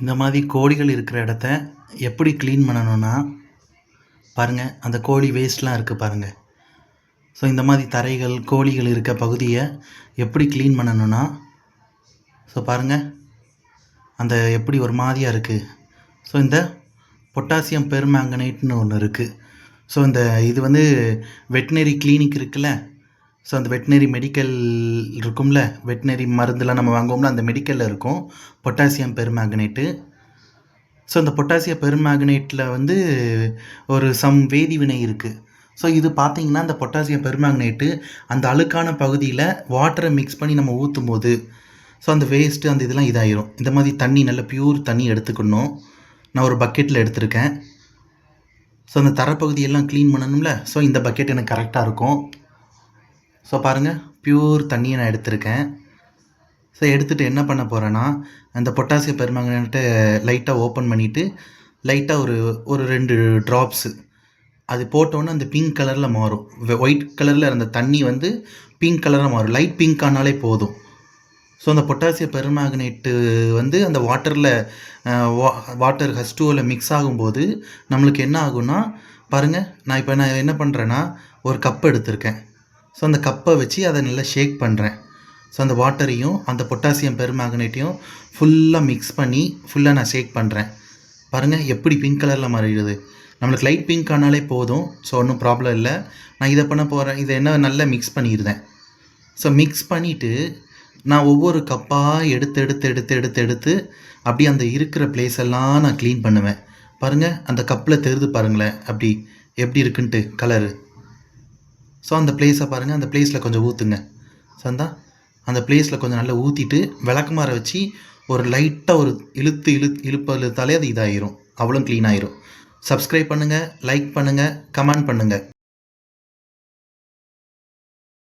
இந்த மாதிரி கோழிகள் இருக்கிற இடத்த எப்படி க்ளீன் பண்ணணும்னா பாருங்கள், அந்த கோழி வேஸ்ட்லாம் இருக்குது பாருங்கள். ஸோ இந்த மாதிரி தரைகள் கோழிகள் இருக்க பகுதியை எப்படி க்ளீன் பண்ணணும்னா, ஸோ பாருங்கள் அந்த எப்படி ஒரு மாதிரியாக இருக்குது. ஸோ இந்த பொட்டாசியம் பெர்மேங்கனேட்னு ஒன்று இருக்குது. ஸோ இந்த இது வந்து வெட்டினரி கிளினிக் இருக்குல்ல, ஸோ அந்த வெட்டினரி மெடிக்கல் இருக்கும்ல, வெட்டினரி மருந்துலாம் நம்ம வாங்குவோம்ல, அந்த மெடிக்கலில் இருக்கும் பொட்டாசியம் பெர்மேங்கனேட்டு. ஸோ இந்த பொட்டாசியம் பெர்மேங்கனேட்டில் வந்து ஒரு வேதிவினை இருக்குது. ஸோ இது பார்த்திங்கன்னா அந்த பொட்டாசியம் பெர்மேங்கனேட்டு அந்த அழுக்கான பகுதியில் வாட்டரை மிக்ஸ் பண்ணி நம்ம ஊற்றும் போது ஸோ அந்த வேஸ்ட்டு அந்த இதெல்லாம் இதாயிரும். இந்த மாதிரி தண்ணி நல்ல பியூர் தண்ணி எடுத்துக்கணும். நான் ஒரு பக்கெட்டில் எடுத்திருக்கேன். ஸோ அந்த தரப்பகுதியெல்லாம் க்ளீன் பண்ணணும்ல, ஸோ இந்த பக்கெட் எனக்கு கரெக்டாக இருக்கும். ஸோ பாருங்கள், பியூர் தண்ணியை நான் எடுத்திருக்கேன். ஸோ எடுத்துகிட்டு என்ன பண்ண போகிறேன்னா, அந்த பொட்டாசியம் பெர்மேங்கனேட்டை லைட்டாக ஓப்பன் பண்ணிவிட்டு லைட்டாக ஒரு 2 ட்ராப்ஸு அது போட்டோன்னே அந்த பிங்க் கலரில் மாறும். ஒயிட் கலரில் அந்த தண்ணி வந்து பிங்க் கலராக மாறும். லைட் பிங்க் ஆனாலே போதும். ஸோ அந்த பொட்டாசியம் பெர்மேங்கனேட்டு வந்து அந்த வாட்டர் H2Oவில் மிக்ஸ் ஆகும்போது நம்மளுக்கு என்ன ஆகும்னா, பாருங்கள், நான் என்ன பண்ணுறேன்னா ஒரு கப் எடுத்திருக்கேன். ஸோ அந்த கப்பை வச்சு அதை நல்லா ஷேக் பண்ணுறேன். ஸோ அந்த வாட்டரையும் அந்த பொட்டாசியம் பெர்மேங்கனேட்டையும் ஃபுல்லாக மிக்ஸ் பண்ணி ஃபுல்லாக நான் ஷேக் பண்ணுறேன். பாருங்கள் எப்படி பிங்க் கலரில் மாறிடுது. நம்மளுக்கு லைட் பிங்க் ஆனாலே போதும். ஸோ ஒன்றும் ப்ராப்ளம் இல்லை. நான் இதை பண்ண போகிறேன். இதை என்ன நல்லா மிக்ஸ் பண்ணிடுறேன். ஸோ மிக்ஸ் பண்ணிவிட்டு நான் ஒவ்வொரு கப்பாக எடுத்து அப்படியே அந்த இருக்கிற பிளேஸ் எல்லாம் நான் க்ளீன் பண்ணுவேன். பாருங்கள், அந்த கப்பில் தெரிது பாருங்களேன் அப்படி எப்படி இருக்குன்ட்டு கலரு. ஸோ அந்த பிளேஸை பாருங்கள், அந்த பிளேஸில் கொஞ்சம் ஊற்றுங்க. ஸோ அந்த பிளேஸில் கொஞ்சம் நல்லா ஊற்றிட்டு விளக்குமாரை வச்சு ஒரு லைட்டாக ஒரு இழுத்தாலே அது இதாகிரும். அவ்வளோ க்ளீன் ஆயிரும். சப்ஸ்கிரைப் பண்ணுங்கள், லைக் பண்ணுங்கள், கமெண்ட் பண்ணுங்கள்.